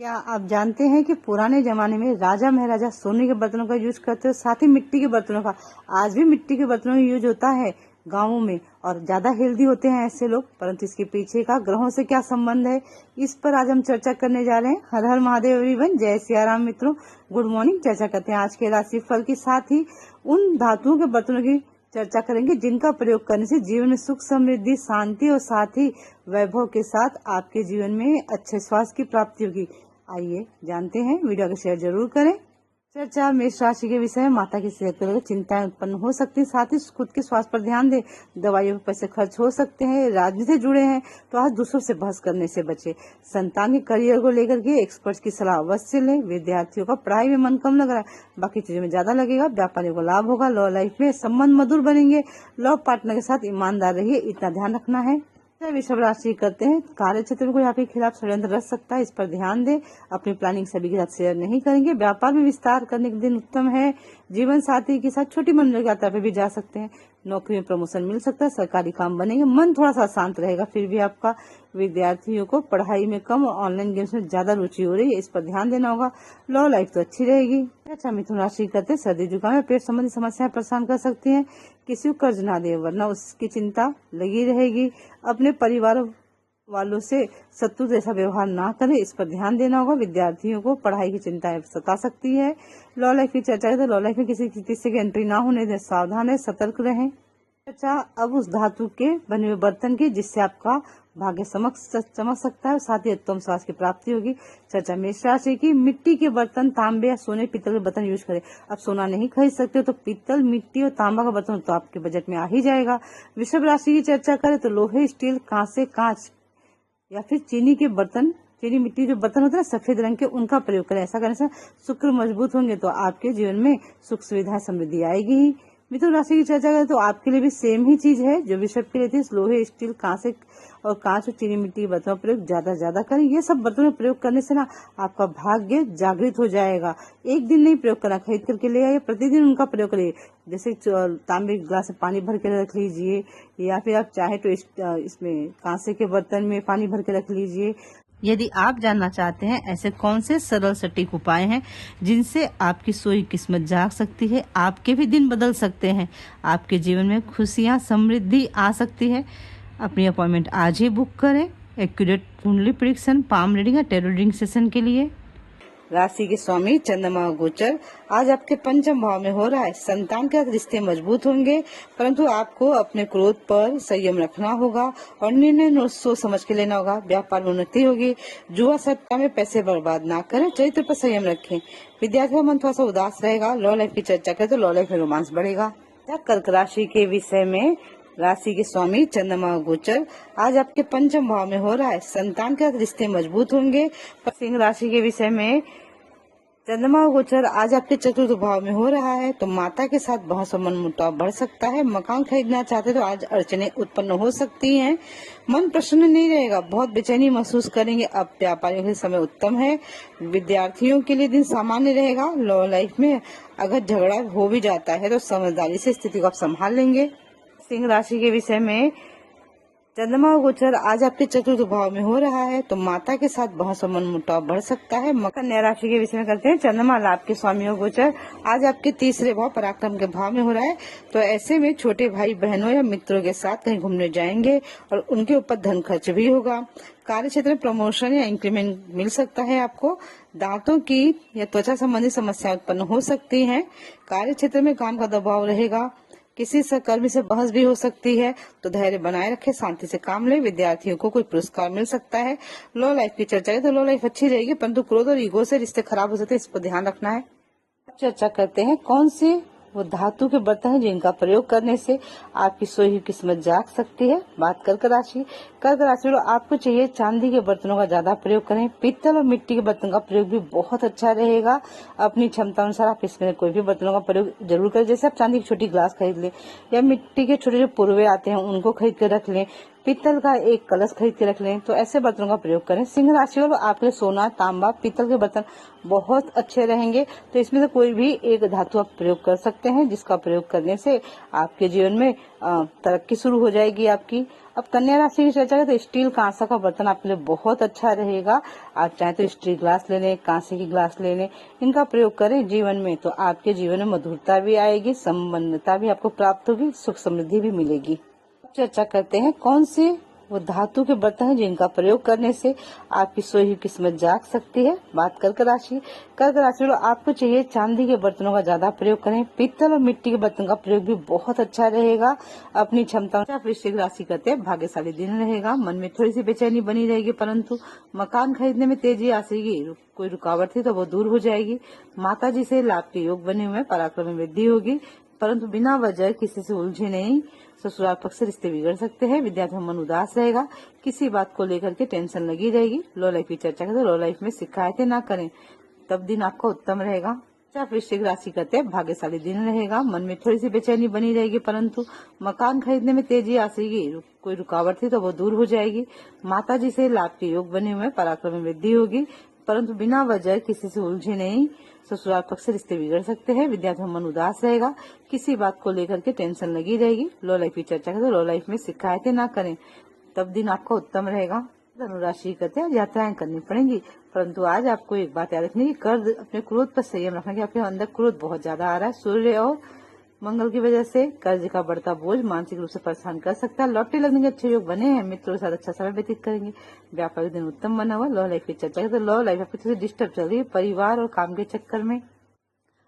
क्या आप जानते हैं कि पुराने जमाने में राजा महाराजा सोने के बर्तनों का यूज करते हो, साथ ही मिट्टी के बर्तनों का। आज भी मिट्टी के बर्तनों का यूज होता है गांवों में, और ज्यादा हेल्दी होते हैं ऐसे लोग। परंतु इसके पीछे का ग्रहों से क्या संबंध है, इस पर आज हम चर्चा करने जा रहे हैं। हर हर महादेव एवरीवन, जय सियाराम मित्रों, गुड मॉर्निंग। चर्चा करते हैं आज के राशिफल के साथ ही उन धातुओं के बर्तनों की चर्चा करेंगे जिनका प्रयोग करने से जीवन में सुख समृद्धि शांति और साथ ही वैभव के साथ आपके जीवन में अच्छे स्वास्थ्य की प्राप्ति होगी। आइए जानते हैं, वीडियो को शेयर जरूर करें। चर्चा मेष राशि के विषय में। माता की सेहत को लेकर चिंताएं उत्पन्न हो सकती हैं, साथ ही खुद के स्वास्थ्य पर ध्यान दें। दवाइयों पर पैसे खर्च हो सकते हैं। राजनीति से जुड़े हैं तो आज दूसरों से बहस करने से बचें। संतान के करियर को लेकर के एक्सपर्ट्स की सलाह अवश्य लें। विद्यार्थियों का पढ़ाई में मन कम लग रहा है, बाकी चीजों में ज्यादा लगेगा। व्यापारियों को लाभ होगा। लव लाइफ में संबंध मधुर बनेंगे। लव पार्टनर के साथ ईमानदार रहिए, इतना ध्यान रखना है। वृषभ राशि करते हैं, कार्य क्षेत्र में कोई आपके खिलाफ षड्यंत्र रच सकता है, इस पर ध्यान दें। अपनी प्लानिंग सभी के साथ शेयर नहीं करेंगे। व्यापार में विस्तार करने के दिन उत्तम है। जीवन साथी के साथ छोटी मनोरंजन यात्रा पे भी जा सकते हैं। नौकरी में प्रमोशन मिल सकता है। सरकारी काम बनेंगे। मन थोड़ा सा शांत रहेगा फिर भी आपका। विद्यार्थियों को पढ़ाई में कम और ऑनलाइन गेम्स में ज्यादा रुचि हो रही है, इस पर ध्यान देना होगा। लव लाइफ तो अच्छी रहेगी। अच्छा, मिथुन राशि करते, सर्दी जुकाम में पेट संबंधी समस्याएं परेशान कर सकती हैं। किसी को कर्ज ना दे वरना उसकी चिंता लगी रहेगी। अपने परिवार वालों से शत्रु जैसा व्यवहार ना करें, इस पर ध्यान देना होगा। विद्यार्थियों को पढ़ाई की चिंताएं सता सकती है। लव लाइफ की चर्चा करें तो लव लाइफ में किसी किसी की एंट्री ना होने दें, सावधान है, सतर्क रहें। अच्छा, अब उस धातु के बने हुए बर्तन की जिससे आपका भाग्य चमक सकता है, साथ ही उत्तम स्वास्थ्य की प्राप्ति होगी। चर्चा मेष राशि की। मिट्टी के बर्तन, तांबे या सोने पीतल के बर्तन यूज करें। अब सोना नहीं खरीद सकते हो तो पीतल, मिट्टी और तांबा का बर्तन तो आपके बजट में आ ही जाएगा। वृषभ राशि की चर्चा करें तो लोहे, स्टील, कांसे, कांच या फिर चीनी के बर्तन, चीनी मिट्टी जो बर्तन होते हैं सफेद रंग के, उनका प्रयोग करें। ऐसा करने से शुक्र मजबूत होंगे तो आपके जीवन में सुख सुविधा समृद्धि आएगी ही। मिथुन राशि की चर्चा करें तो आपके लिए भी सेम ही चीज है जो वृषभ के लिए थी। लोहे, स्टील, कांसे और कांच और चीनी मिट्टी के बर्तनों का प्रयोग ज्यादा करें। ये सब बर्तनों का प्रयोग करने से ना आपका भाग्य जागृत हो जाएगा। एक दिन नहीं प्रयोग करना, खरीद करके ले आइए, प्रतिदिन उनका प्रयोग करिए। जैसे तांबे के गिलास में पानी भर के रख लीजिए, या फिर आप चाहे तो इसमें कांसे के बर्तन में पानी भर के रख लीजिए। यदि आप जानना चाहते हैं ऐसे कौन से सरल सटीक उपाय हैं जिनसे आपकी सोई किस्मत जाग सकती है, आपके भी दिन बदल सकते हैं, आपके जीवन में खुशियां समृद्धि आ सकती है, अपनी अपॉइंटमेंट आज ही बुक करें। एक्यूरेट कुंडली प्रेडिक्शन, पाम रीडिंग या टेरो रीडिंग सेशन के लिए। राशि के स्वामी चंद्रमा गोचर आज आपके पंचम भाव में हो रहा है। संतान के साथ रिश्ते मजबूत होंगे, परंतु आपको अपने क्रोध पर संयम रखना होगा और निर्णय सोच समझ के लेना होगा। व्यापार में उन्नति होगी। जुआ सट्टा में पैसे बर्बाद ना करें। चरित्र पर संयम रखें। विद्यार्थी का मन थोड़ा सा उदास रहेगा। लव लाइफ की चर्चा करें तो लव लाइफ में रोमांस बढ़ेगा। कर्क राशि के विषय में। राशि के स्वामी चंद्रमा गोचर आज आपके पंचम भाव में हो रहा है। संतान के साथ रिश्ते मजबूत होंगे। सिंह राशि के विषय में। चंद्रमा गोचर आज आपके चतुर्थ भाव में हो रहा है, तो माता के साथ बहस और मनमुटाव बढ़ सकता है। मकान खरीदना चाहते तो आज अड़चने उत्पन्न हो सकती हैं। मन प्रसन्न नहीं रहेगा, बहुत बेचैनी महसूस करेंगे। अब व्यापारियों के समय उत्तम है। विद्यार्थियों के लिए दिन सामान्य रहेगा। लव लाइफ में अगर झगड़ा हो भी जाता है तो समझदारी से स्थिति को आप संभाल लेंगे। सिंह राशि के विषय में। चंद्रमा गोचर आज आपके चतुर्थ भाव में हो रहा है, तो माता के साथ बहस और मनमुटाव बढ़ सकता है। कन्या राशि के विषय में करते हैं। चंद्रमा लाभ के स्वामी गोचर आज आपके तीसरे भाव पराक्रम के भाव में हो रहा है, तो ऐसे में छोटे भाई बहनों या मित्रों के साथ कहीं घूमने जाएंगे और उनके ऊपर धन खर्च भी होगा। कार्य क्षेत्र में प्रमोशन या इंक्रीमेंट मिल सकता है आपको। दांतों की या त्वचा संबंधी समस्या उत्पन्न हो सकती है। कार्य क्षेत्र में काम का दबाव रहेगा। किसी सहकर्मी से बहस भी हो सकती है, तो धैर्य बनाए रखें, शांति से काम ले। विद्यार्थियों को कोई पुरस्कार मिल सकता है। लो लाइफ की चर्चा है तो लो लाइफ अच्छी रहेगी, परंतु क्रोध और ईगो से रिश्ते खराब हो सकते हैं, इस पर ध्यान रखना है। चर्चा करते हैं कौन से वो धातु के बर्तन हैं जिनका प्रयोग करने से आपकी सोई हुई किस्मत जाग सकती है। बात कर्क राशि। कर्क राशि में आपको चाहिए चांदी के बर्तनों का ज्यादा प्रयोग करें। पीतल और मिट्टी के बर्तन का प्रयोग भी बहुत अच्छा रहेगा। अपनी क्षमता अनुसार आप इसमें कोई भी बर्तनों का प्रयोग जरूर करें। जैसे आप चांदी की छोटी ग्लास खरीद लें या मिट्टी के छोटे जो पुरवे आते हैं उनको खरीद कर रख लें। पीतल का एक कलश खरीद के रख लें, तो ऐसे बर्तनों का प्रयोग करें। सिंह राशि वालों, आपके लिए सोना, तांबा, पीतल के बर्तन बहुत अच्छे रहेंगे। तो इसमें से कोई भी एक धातु आप प्रयोग कर सकते हैं, जिसका प्रयोग करने से आपके जीवन में तरक्की शुरू हो जाएगी आपकी। अब कन्या राशि की चर्चा करें तो स्टील कांसा का बर्तन आपके लिए बहुत अच्छा रहेगा। आप चाहे तो स्टील ग्लास ले लें, कांसे की ग्लास ले लें, इनका प्रयोग करें जीवन में, तो आपके जीवन में मधुरता भी आएगी, संबंधता भी आपको प्राप्त होगी, सुख समृद्धि भी मिलेगी। चर्चा करते हैं कौन से वो धातु के बर्तन हैं जिनका प्रयोग करने से आपकी सोई हुई किस्मत जाग सकती है। बात कर्क राशि में आपको चाहिए चांदी के बर्तनों का ज्यादा प्रयोग करें। पीतल और मिट्टी के बर्तन का प्रयोग भी बहुत अच्छा रहेगा। अपनी क्षमता आप वृश्चिक राशि करते हैं, भाग्यशाली दिन रहेगा। मन में थोड़ी सी बेचैनी बनी रहेगी, परंतु मकान खरीदने में तेजी आ सकेगी। कोई रुकावट थी तो वो दूर हो जाएगी। माता जी से लाभ के योग बने हुए हैं, पराक्रम में वृद्धि होगी, परंतु बिना वजह किसी से उलझे नहीं। ससुराल पक्ष से रिश्ते बिगड़ सकते हैं। विद्यार्थियों का मन उदास रहेगा, किसी बात को लेकर के टेंशन लगी रहेगी। लो लाइफ की चर्चा करें तो लो लाइफ में शिकायतें ना करें, तब दिन आपका उत्तम रहेगा। आप वृश्चिक राशि करते हैं, भाग्यशाली दिन रहेगा। मन में थोड़ी सी बेचैनी बनी रहेगी, परंतु मकान खरीदने में तेजी आ सकेगी। कोई रुकावट थी तो वो दूर हो जाएगी। माता जी से लाभ के योग बने हुए हैं, पराक्रम में वृद्धि होगी, परंतु बिना वजह किसी से उलझे नहीं। ससुराल पक्ष से रिश्ते बिगड़ सकते हैं। विद्यार्थियों का मन उदास रहेगा, किसी बात को लेकर के टेंशन लगी रहेगी। लो लाइफ की चर्चा करें तो लो लाइफ में शिकायतें ना करें, तब दिन आपका उत्तम रहेगा। धनुराशि करते हैं, यात्राएं करनी पड़ेंगी, परंतु आज आपको एक बात याद रखनी है, कर्ज अपने क्रोध पर संयम रखना कि आपके अंदर क्रोध बहुत ज्यादा आ रहा है। सूर्य और मंगल की वजह से कर्ज का बढ़ता बोझ मानसिक रूप से परेशान कर सकता है। लॉटरी लगने के अच्छे योग बने हैं, मित्रों के साथ अच्छा समय व्यतीत करेंगे। व्यापारिक दिन उत्तम बना हुआ। लो लाइफ की चर्चा करें तो लो लाइफ आपकी थोड़ी डिस्टर्ब चल रही है परिवार और काम के चक्कर में।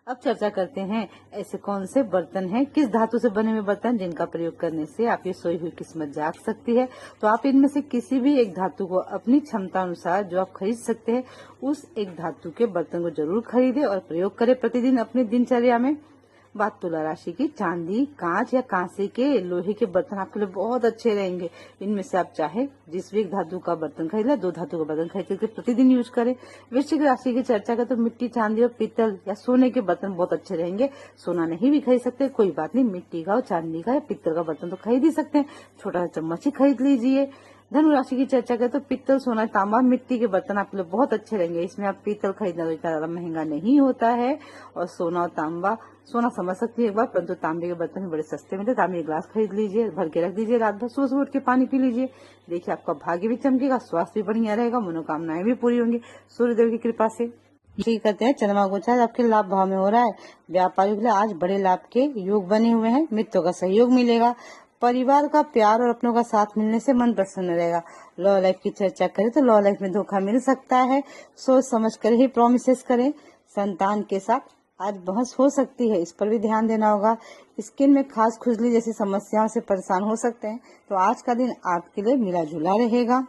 अब चर्चा करते हैं ऐसे कौन से बर्तन हैं, किस धातु से बने हुए बर्तन जिनका प्रयोग करने से आपकी सोई हुई किस्मत जाग सकती है। तो आप इनमें से किसी भी एक धातु को अपनी क्षमता अनुसार जो आप खरीद सकते हैं, उस एक धातु के बर्तन को जरूर खरीदें और प्रयोग करें प्रतिदिन अपनी दिनचर्या में। बात तुला राशि की, चांदी, कांच या कांसे के, लोहे के बर्तन आपके लिए बहुत अच्छे रहेंगे। इनमें से आप चाहे जिस भी एक धातु का बर्तन खरीद ले, 2 धातु का बर्तन खरीद करके प्रतिदिन यूज करें। वृश्चिक राशि की चर्चा करें तो मिट्टी, चांदी और पीतल या सोने के बर्तन बहुत अच्छे रहेंगे। सोना नहीं भी खरीद सकते कोई बात नहीं, मिट्टी का और चांदी का या पीतल का बर्तन तो खरीद ही सकते हैं। छोटा सा चम्मच ही खरीद लीजिए। धनु राशि की चर्चा करें तो पित्तल, सोना, तांबा, मिट्टी के बर्तन आपके लिए बहुत अच्छे रहेंगे। इसमें आप पीतल खरीदना तो इतना ज्यादा महंगा नहीं होता है, और सोना और तांबा, सोना समझ सकती है एक बार, परंतु तांबे के बर्तन बड़े सस्ते मिलते। तांबे के ग्लास खरीद लीजिए, भर के रख दीजिए, रात भर सुबह उठ के पानी पी लीजिए। देखिए आपका भाग्य भी चमकेगा, स्वास्थ्य भी बढ़िया रहेगा, मनोकामनाएं भी पूरी होंगी सूर्यदेव की कृपा से। ठीक कहते हैं चंद्रमा गोचर आपके लाभ भाव में हो रहा है। व्यापारियों के लिए आज बड़े लाभ के योग बने हुए हैं। मित्रों का सहयोग मिलेगा, परिवार का प्यार और अपनों का साथ मिलने से मन प्रसन्न रहेगा। लव लाइफ की चर्चा करें तो लव लाइफ में धोखा मिल सकता है, सोच समझ कर ही प्रोमिसेस करें। संतान के साथ आज बहस हो सकती है, इस पर भी ध्यान देना होगा। स्किन में खास खुजली जैसी समस्याओं से परेशान हो सकते हैं, तो आज का दिन आपके लिए मिला जुला रहेगा।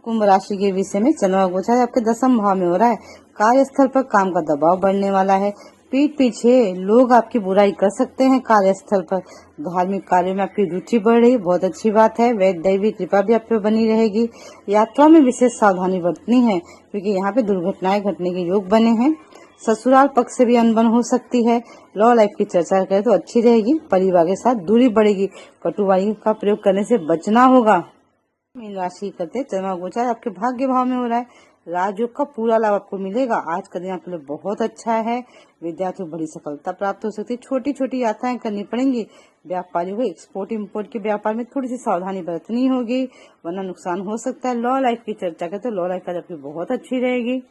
कुंभ राशि के विषय में चंद्रमा गोचर आपके 10वें भाव में हो रहा है। कार्यस्थल पर काम का दबाव बढ़ने वाला है। पीठ पीछे लोग आपकी बुराई कर सकते हैं। कार्यस्थल पर धार्मिक कार्यों में आपकी रुचि बढ़ रही, बहुत अच्छी बात है। वैद्य दैवी कृपा भी आप पे बनी रहेगी। यात्रा में विशेष सावधानी बरतनी है, क्योंकि यहाँ पे दुर्घटनाएं घटने के योग बने हैं। ससुराल पक्ष से भी अनबन हो सकती है। लव लाइफ की चर्चा करें तो अच्छी रहेगी। परिवार के साथ दूरी बढ़ेगी, कटुवाई का प्रयोग करने से बचना होगा। मीन राशि करते चंद्रमा गोचर आपके भाग्य भाव में हो रहा है। राजयोग का पूरा लाभ आपको मिलेगा। आज का दिन आपके लिए बहुत अच्छा है। विद्यार्थियों को बड़ी सफलता प्राप्त हो सकती है। छोटी छोटी यात्राएं करनी पड़ेंगी। व्यापारियों को एक्सपोर्ट इम्पोर्ट के व्यापार में थोड़ी सी सावधानी बरतनी होगी, वरना नुकसान हो सकता है। लॉ लाइफ की चर्चा करते लॉ लाइफ आज आपकी बहुत अच्छी रहेगी।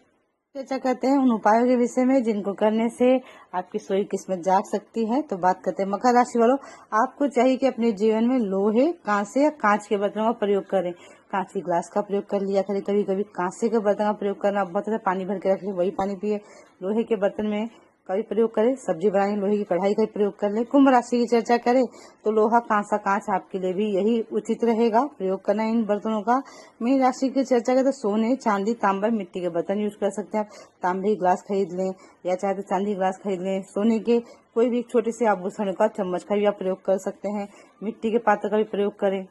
चर्चा करते हैं उन उपायों के विषय में जिनको करने से आपकी सोई किस्मत जाग सकती है। तो बात करते हैं मकर राशि वालों, आपको चाहिए कि अपने जीवन में लोहे, कांसे या कांच के बर्तनों का प्रयोग करें। कांच की ग्लास का प्रयोग कर लिया करें, कभी कभी कांसे के बर्तन का प्रयोग करना, बहुत सारा पानी भर के रखें, वही पानी पिए। लोहे के बर्तन में का भी प्रयोग करें, सब्जी बनाने लोहे की कढ़ाई का प्रयोग कर ले। कुंभ राशि की चर्चा करें तो लोहा, कांसा, कांच आपके लिए भी यही उचित रहेगा प्रयोग करना इन बर्तनों का। मीन राशि की चर्चा करें तो सोने, चांदी, तांबा, मिट्टी के बर्तन यूज कर सकते हैं। आप तांबे ग्लास खरीद लें या चाहे तो चांदी ग्लास खरीद लें। सोने के कोई भी छोटे से आभूषण का, चम्मच का भी आप प्रयोग कर सकते हैं। मिट्टी के पात्र का भी प्रयोग करें।